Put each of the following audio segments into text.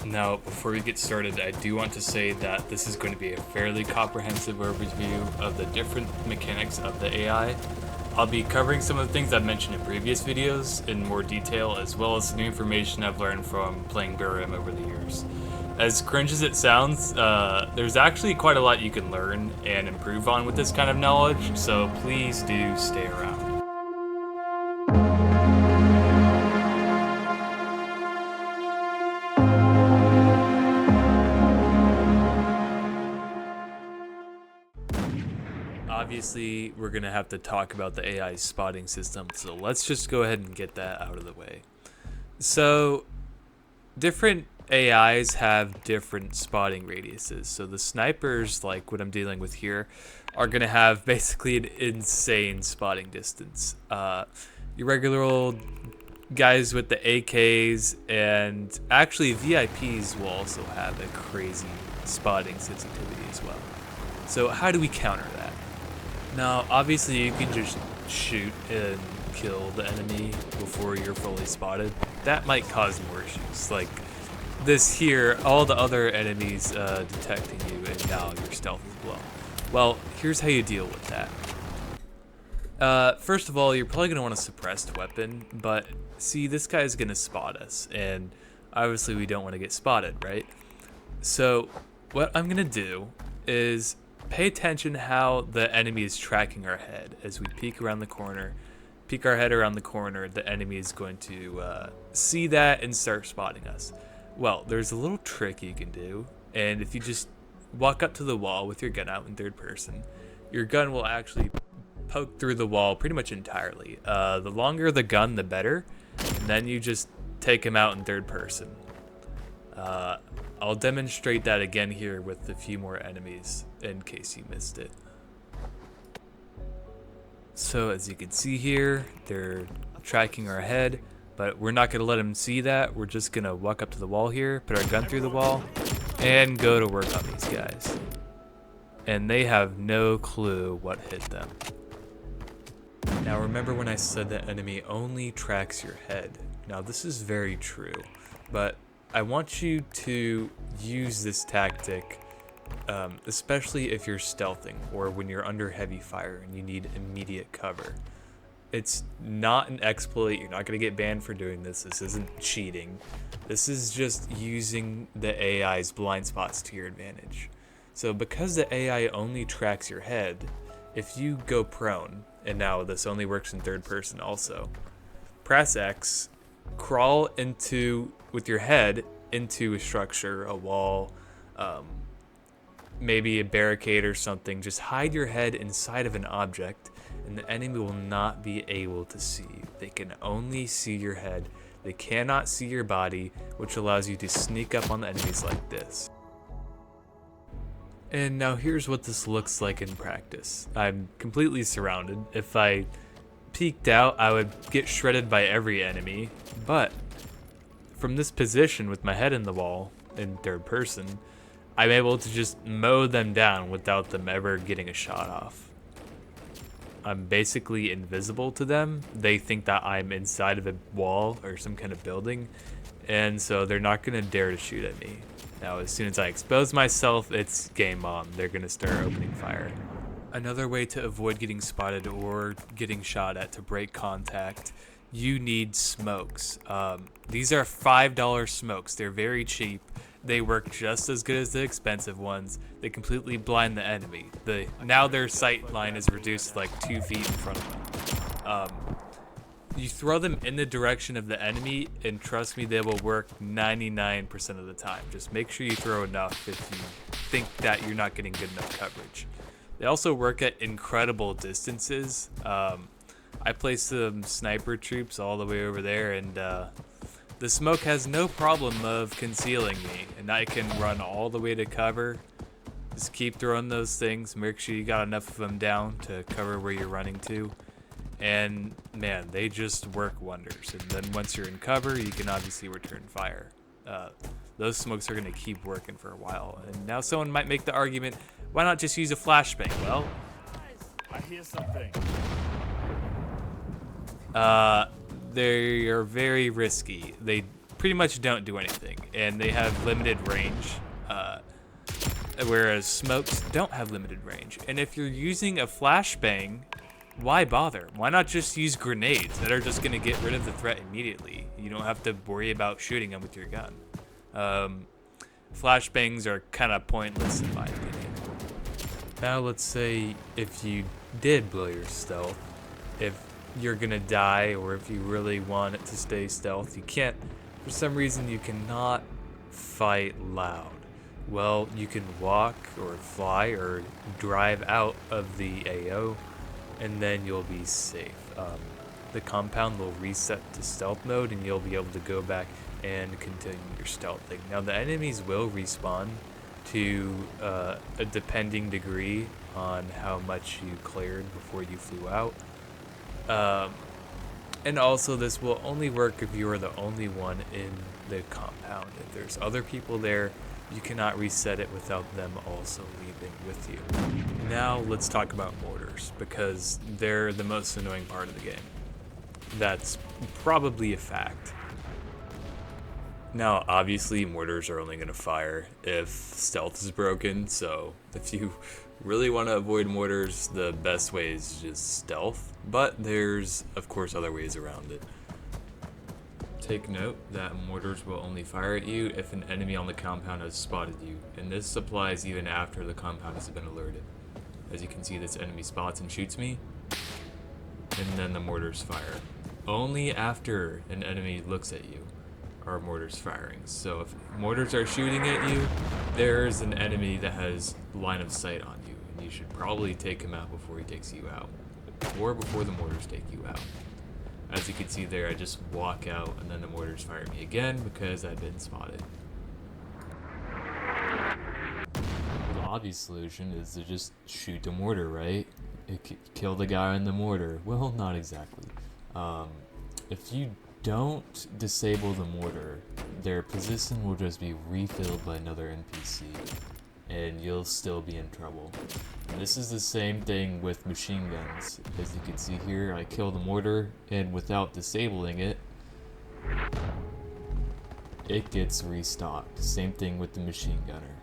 Now, before we get started, I do want to say that this is going to be a fairly comprehensive overview of the different mechanics of the AI. I'll be covering some of the things I've mentioned in previous videos in more detail, as well as new information I've learned from playing Burim over the years. As cringe as it sounds, there's actually quite a lot you can learn and improve on with this kind of knowledge, so please do stay around. Obviously, we're going to have to talk about the AI spotting system, so let's just go ahead and get that out of the way. So, different AIs have different spotting radiuses. So the snipers, like what I'm dealing with here, are going to have basically an insane spotting distance. Your regular old guys with the AKs and actually VIPs will also have a crazy spotting sensitivity as well. So how do we counter that? Now, obviously, you can just shoot and kill the enemy before you're fully spotted. That might cause more issues. Like this here, all the other enemies detecting you, and now your stealth is blown. Well, here's how you deal with that. First of all, you're probably going to want a suppressed weapon, but see, this guy's going to spot us, and obviously we don't want to get spotted, right? So what I'm going to do is pay attention how the enemy is tracking our head. As we peek our head around the corner, the enemy is going to see that and start spotting us. Well, there's a little trick you can do, and if you just walk up to the wall with your gun out in third person, your gun will actually poke through the wall pretty much entirely. The longer the gun, the better, and then you just take him out in third person. I'll demonstrate that again here with a few more enemies in case you missed it. So as you can see here, they're tracking our head, but we're not going to let them see that. We're just going to walk up to the wall here, put our gun through the wall, and go to work on these guys. And they have no clue what hit them. Now remember when I said that enemy only tracks your head? Now this is very true, but I want you to use this tactic, especially if you're stealthing or when you're under heavy fire and you need immediate cover. It's not an exploit. You're not going to get banned for doing this. This isn't cheating. This is just using the AI's blind spots to your advantage. So because the AI only tracks your head, if you go prone, and now this only works in third person also, press X, crawl with your head into a structure, a wall, maybe a barricade or something. Just hide your head inside of an object, and the enemy will not be able to see you. They can only see your head. They cannot see your body, which allows you to sneak up on the enemies like this. And now here's what this looks like in practice. I'm completely surrounded. If I peeked out, I would get shredded by every enemy, but from this position with my head in the wall in third person, I'm able to just mow them down without them ever getting a shot off. I'm basically invisible to them. They think that I'm inside of a wall or some kind of building, and so they're not going to dare to shoot at me. Now, as soon as I expose myself, it's game on. They're going to start opening fire. Another way to avoid getting spotted or getting shot at to break contact, you need smokes. These are $5 smokes. They're very cheap. They work just as good as the expensive ones. They completely blind the enemy. Now their sight line is reduced to like 2 feet in front of them. You throw them in the direction of the enemy, and trust me, they will work 99% of the time. Just make sure you throw enough if you think that you're not getting good enough coverage. They also work at incredible distances. I placed some sniper troops all the way over there, and the smoke has no problem of concealing me, and I can run all the way to cover. Just keep throwing those things. Make sure you got enough of them down to cover where you're running to. And man, they just work wonders. And then once you're in cover, you can obviously return fire. Those smokes are going to keep working for a while. And now someone might make the argument, why not just use a flashbang? Well, I hear something. They are very risky. They pretty much don't do anything, and they have limited range, whereas smokes don't have limited range. And if you're using a flashbang, why bother? Why not just use grenades that are just gonna get rid of the threat immediately? You don't have to worry about shooting them with your gun. Flashbangs are kind of pointless in my opinion. Now let's say if you did blow your stealth, if you're gonna die or if you really want it to stay stealth, you can't, for some reason you cannot fight loud. Well, you can walk or fly or drive out of the AO and then you'll be safe. The compound will reset to stealth mode and you'll be able to go back and continue your stealthing. Now the enemies will respawn to a depending degree on how much you cleared before you flew out. And also this will only work if you are the only one in the compound. If there's other people there, you cannot reset it without them also leaving with you. Now let's talk about mortars, because they're the most annoying part of the game. That's probably a fact. Now obviously mortars are only going to fire if stealth is broken, so if you really want to avoid mortars, the best way is just stealth, but there's of course other ways around it. Take note that mortars will only fire at you if an enemy on the compound has spotted you, and this applies even after the compound has been alerted. As you can see, this enemy spots and shoots me, and then the mortars fire. Only after an enemy looks at you are mortars firing. So if mortars are shooting at you, there's an enemy that has line of sight on you, and you should probably take him out before he takes you out, or before the mortars take you out. As you can see there, I just walk out and then the mortars fire me again because I've been spotted. The obvious solution is to just shoot the mortar, right? Kill the guy in the mortar. Well, not exactly. If you don't disable the mortar, their position will just be refilled by another NPC, and you'll still be in trouble. And this is the same thing with machine guns. As you can see here, I kill the mortar, and without disabling it, it gets restocked. Same thing with the machine gunner,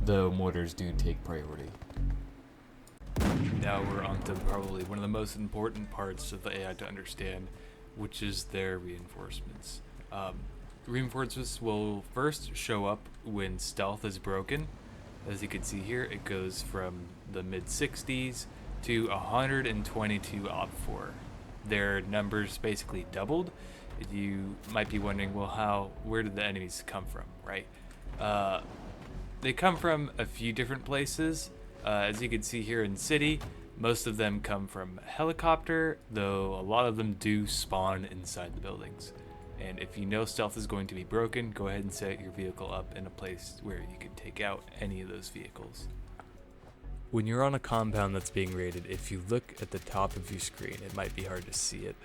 though mortars do take priority. Now we're on to probably one of the most important parts of the AI to understand, which is their reinforcements. Reinforcements will first show up when stealth is broken. As you can see here, it goes from the mid-60s to 122 OPFOR. Their numbers basically doubled. You might be wondering, well, where did the enemies come from, right? They come from a few different places. As you can see here in City, most of them come from a helicopter, though a lot of them do spawn inside the buildings. And if you know stealth is going to be broken, go ahead and set your vehicle up in a place where you can take out any of those vehicles. When you're on a compound that's being raided, if you look at the top of your screen, it might be hard to see it,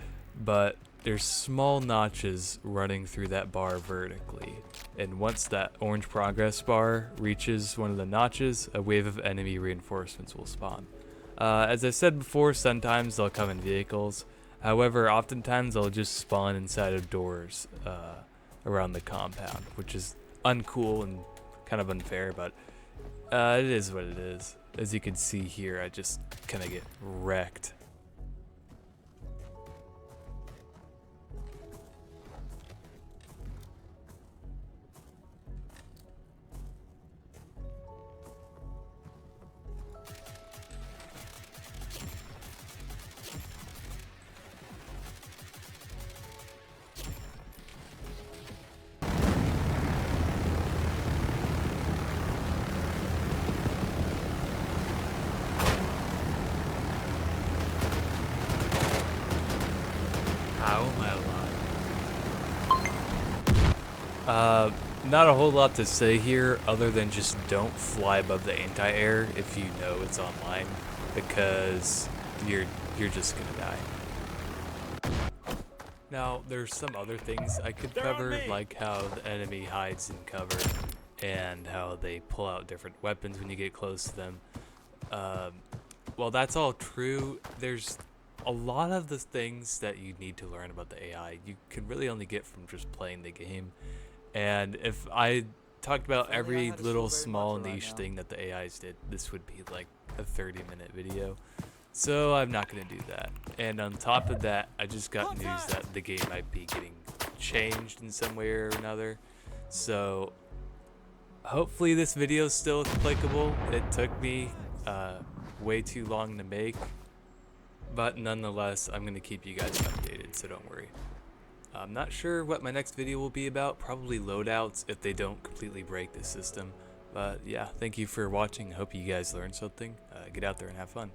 but there's small notches running through that bar vertically. And once that orange progress bar reaches one of the notches, a wave of enemy reinforcements will spawn. As I said before, sometimes they'll come in vehicles. However, oftentimes they'll just spawn inside of doors around the compound, which is uncool and kind of unfair, but it is what it is. As you can see here, I just kind of get wrecked. How am I alive? Not a whole lot to say here other than just don't fly above the anti-air if you know it's online, because you're just gonna die. Now there's some other things I could cover, like how the enemy hides in cover and how they pull out different weapons when you get close to them. While that's all true, there's a lot of the things that you need to learn about the AI, you can really only get from just playing the game. And if I talked about If only I every had a little strawberry small matcha right niche now. thing that the AIs did, this would be like a 30-minute video. So I'm not going to do that. And on top of that, I just got news that the game might be getting changed in some way or another. So hopefully this video is still applicable. It took me way too long to make. But nonetheless, I'm going to keep you guys updated, so don't worry. I'm not sure what my next video will be about. Probably loadouts if they don't completely break the system. But yeah, thank you for watching. Hope you guys learned something. Get out there and have fun.